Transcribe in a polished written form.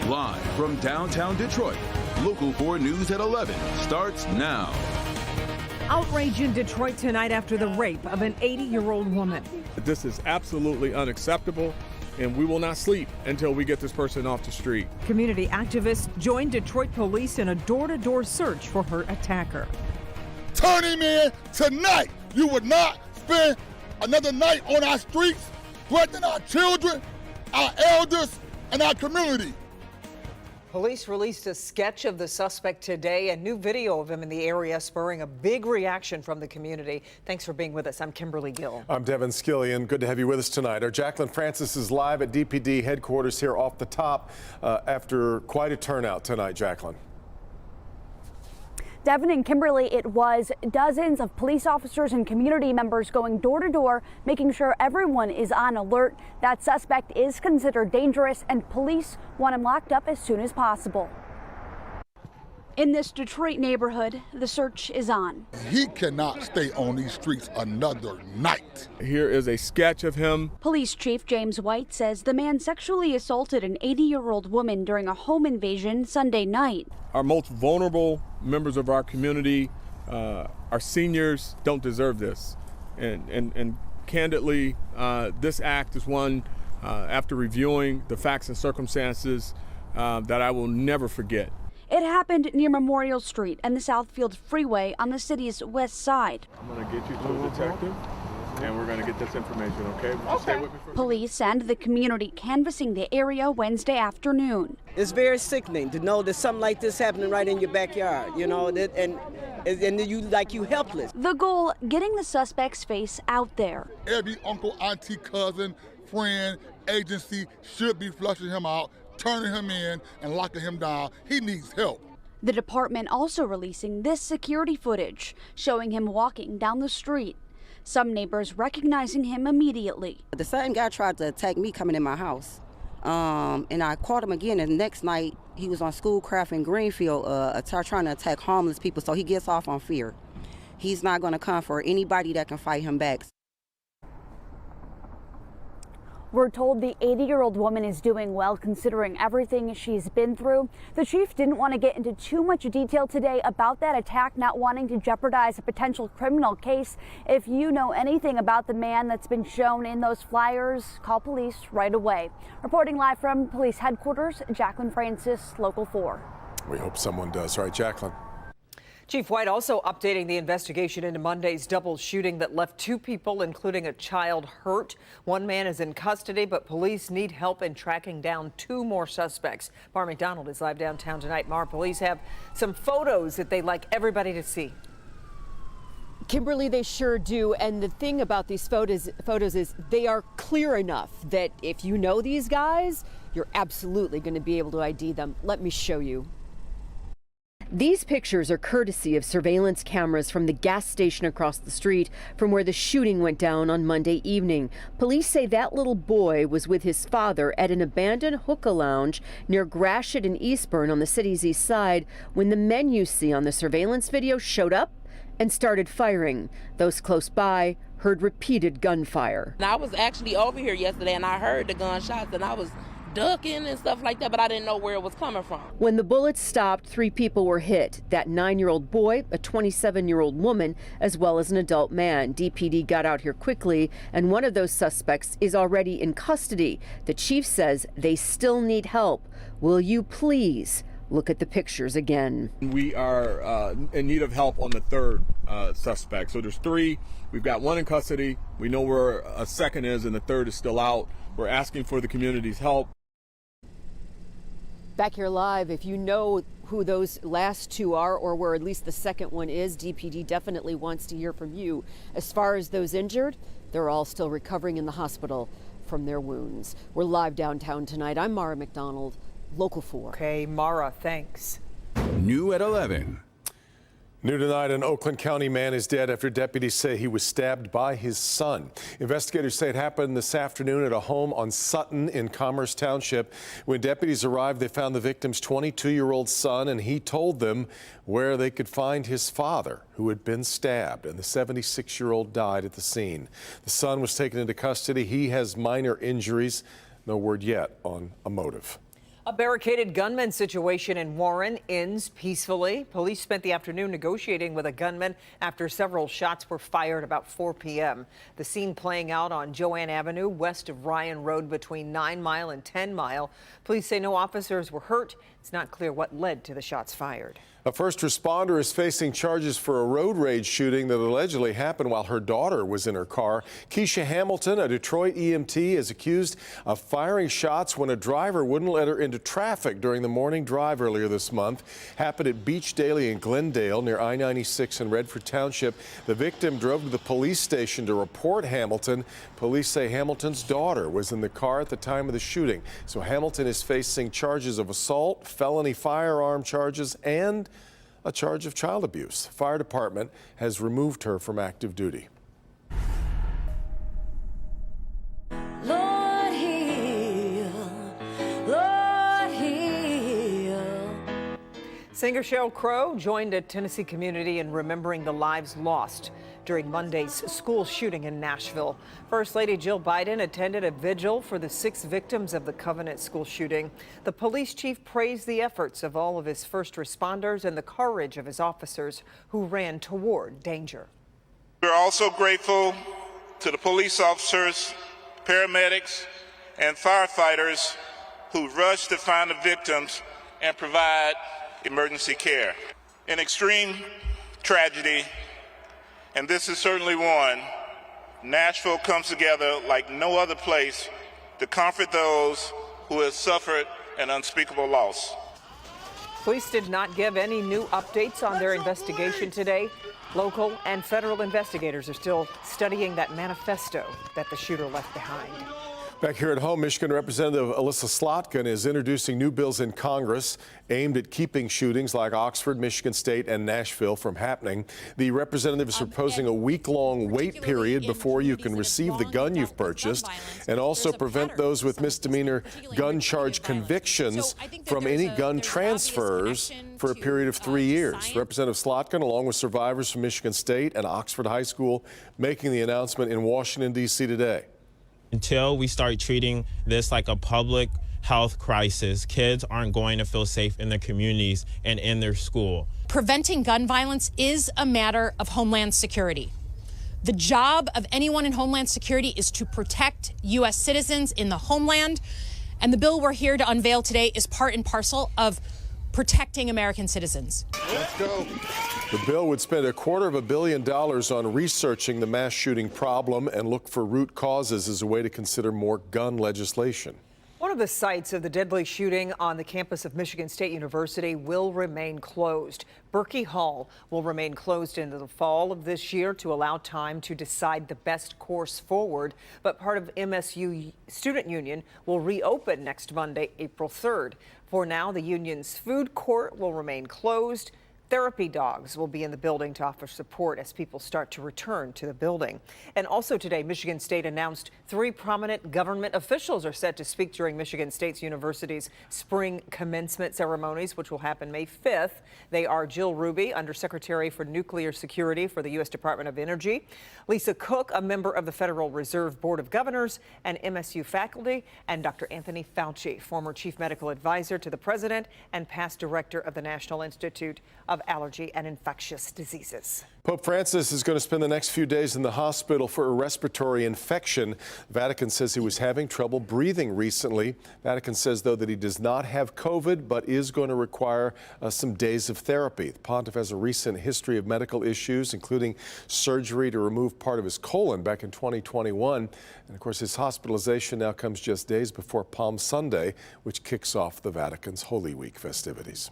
Live from downtown Detroit, Local 4 News at 11 starts now. Outrage in Detroit tonight after the rape of an 80-year-old woman. This is absolutely unacceptable, and we will not sleep until we get this person off the street. Community activists joined Detroit police in a door-to-door search for her attacker. Turn him in tonight. You would not spend another night on our streets, threatening our children, our elders, and our community. Police released a sketch of the suspect today, a new video of him in the area spurring a big reaction from the community. Thanks for being with us. I'm Kimberly Gill. I'm Devin Skillian. Good to have you with us tonight. Our Jacqueline Francis is live at DPD headquarters here off the top after quite a turnout tonight, Jacqueline. Devin and Kimberly, it was dozens of police officers and community members going door to door, making sure everyone is on alert. That suspect is considered dangerous and police want him locked up as soon as possible. In this Detroit neighborhood, the search is on. He cannot stay on these streets another night. Here is a sketch of him. Police Chief James White says the man sexually assaulted an 80-year-old woman during a home invasion Sunday night. Our most vulnerable members of our community, our seniors, don't deserve this. And candidly, this act is one, after reviewing the facts and circumstances, that I will never forget. It happened near Memorial Street and the Southfield Freeway on the city's west side. I'm going to get you to a detective, and we're going to get this information, okay? Just stay with me for a Police and the community canvassing the area Wednesday afternoon. It's very sickening to know that something like this happening right in your backyard, you know, and you helpless. The goal, getting the suspect's face out there. Every uncle, auntie, cousin, friend, agency should be flushing him out, turning him in and locking him down. He needs help. The department also releasing this security footage showing him walking down the street. Some neighbors recognizing him immediately. The same guy tried to attack me coming in my house. And I caught him again, and the next night he was on Schoolcraft in Greenfield trying to attack homeless people, so he gets off on fear. He's not going to come for anybody that can fight him back. We're told the 80-year-old woman is doing well considering everything she's been through. The chief didn't want to get into too much detail today about that attack, not wanting to jeopardize a potential criminal case. If you know anything about the man that's been shown in those flyers, call police right away. Reporting live from police headquarters, Jacqueline Francis, Local 4. We hope someone does. All right, Jacqueline. Chief White also updating the investigation into Monday's double shooting that left 2 people, including a child, hurt. 1 man is in custody, but police need help in tracking down 2 more suspects. Mara McDonald is live downtown tonight. Mara, police have some photos that they'd like everybody to see. Kimberly, they sure do. And the thing about these photos is they are clear enough that if you know these guys, you're absolutely going to be able to ID them. Let me show you. These pictures are courtesy of surveillance cameras from the gas station across the street from where the shooting went down on Monday evening. Police say that little boy was with his father at an abandoned hookah lounge near Gratiot and Eastburn on the city's east side when the men you see on the surveillance video showed up and started firing. Those close by heard repeated gunfire. I was actually over here yesterday and I heard the gunshots and I was ducking and stuff like that, but I didn't know where it was coming from. When the bullets stopped, 3 people were hit. That 9-year-old boy, a 27-year-old woman, as well as an adult man. DPD got out here quickly, and one of those suspects is already in custody. The chief says they still need help. Will you please look at the pictures again? We are in need of help on the 3rd suspect. So there's 3. We've got 1 in custody. We know where a 2nd is, and the 3rd is still out. We're asking for the community's help. Back here live, if you know who those last 2 are or where at least the 2nd one is, DPD definitely wants to hear from you. As far as those injured, they're all still recovering in the hospital from their wounds. We're live downtown tonight. I'm Mara McDonald, Local 4. Okay, Mara, thanks. New at 11. New tonight, an Oakland County man is dead after deputies say he was stabbed by his son. Investigators say it happened this afternoon at a home on Sutton in Commerce Township. When deputies arrived, they found the victim's 22-year-old son, and he told them where they could find his father, who had been stabbed, and the 76-year-old died at the scene. The son was taken into custody. He has minor injuries. No word yet on a motive. A barricaded gunman situation in Warren ends peacefully. Police spent the afternoon negotiating with a gunman after several shots were fired about 4 p.m. The scene playing out on Joanne Avenue west of Ryan Road between 9 Mile and 10 Mile. Police say no officers were hurt. It's not clear what led to the shots fired. A first responder is facing charges for a road rage shooting that allegedly happened while her daughter was in her car. Keisha Hamilton, a Detroit EMT, is accused of firing shots when a driver wouldn't let her into traffic during the morning drive earlier this month. Happened at Beach Daily in Glendale near I-96 in Redford Township. The victim drove to the police station to report Hamilton. Police say Hamilton's daughter was in the car at the time of the shooting. So Hamilton is facing charges of assault, felony firearm charges, and a charge of child abuse. Fire department has removed her from active duty. Lord heal, Lord heal. Singer Sheryl Crow joined a Tennessee community in remembering the lives lost during Monday's school shooting in Nashville. First Lady Jill Biden attended a vigil for the 6 victims of the Covenant school shooting. The police chief praised the efforts of all of his first responders and the courage of his officers who ran toward danger. We're also grateful to the police officers, paramedics, and firefighters who rushed to find the victims and provide emergency care. In extreme tragedy, and this is certainly one, Nashville comes together like no other place to comfort those who have suffered an unspeakable loss. Police did not give any new updates on their investigation today. Local and federal investigators are still studying that manifesto that the shooter left behind. Back here at home, Michigan Representative Elissa Slotkin is introducing new bills in Congress aimed at keeping shootings like Oxford, Michigan State, and Nashville from happening. The representative is proposing a week-long wait period before you can receive the gun you've purchased, and also prevent those with misdemeanor gun charge convictions from any gun transfers for a period of 3 years. Representative Slotkin, along with survivors from Michigan State and Oxford High School, making the announcement in Washington, D.C. today. Until we start treating this like a public health crisis, kids aren't going to feel safe in their communities and in their school. Preventing gun violence is a matter of Homeland Security. The job of anyone in Homeland Security is to protect U.S. citizens in the homeland, and the bill we're here to unveil today is part and parcel of protecting American citizens. Let's go. The bill would spend $250 million on researching the mass shooting problem and look for root causes as a way to consider more gun legislation. One of the sites of the deadly shooting on the campus of Michigan State University will remain closed. Berkey Hall will remain closed into the fall of this year to allow time to decide the best course forward. But part of MSU Student Union will reopen next Monday, April 3rd. For now, the union's food court will remain closed. Therapy dogs will be in the building to offer support as people start to return to the building. And also today, Michigan State announced 3 prominent government officials are set to speak during Michigan State University's spring commencement ceremonies, which will happen May 5th. They are Jill Ruby, Undersecretary for Nuclear Security for the U.S. Department of Energy, Lisa Cook, a member of the Federal Reserve Board of Governors and MSU faculty, and Dr. Anthony Fauci, former Chief Medical Advisor to the President and past Director of the National Institute of Allergy and Infectious Diseases. Pope Francis is going to spend the next few days in the hospital for a respiratory infection. Vatican says he was having trouble breathing recently. Vatican says, though, that he does not have COVID, but is going to require some days of therapy. The pontiff has a recent history of medical issues, including surgery to remove part of his colon back in 2021. And, of course, his hospitalization now comes just days before Palm Sunday, which kicks off the Vatican's Holy Week festivities.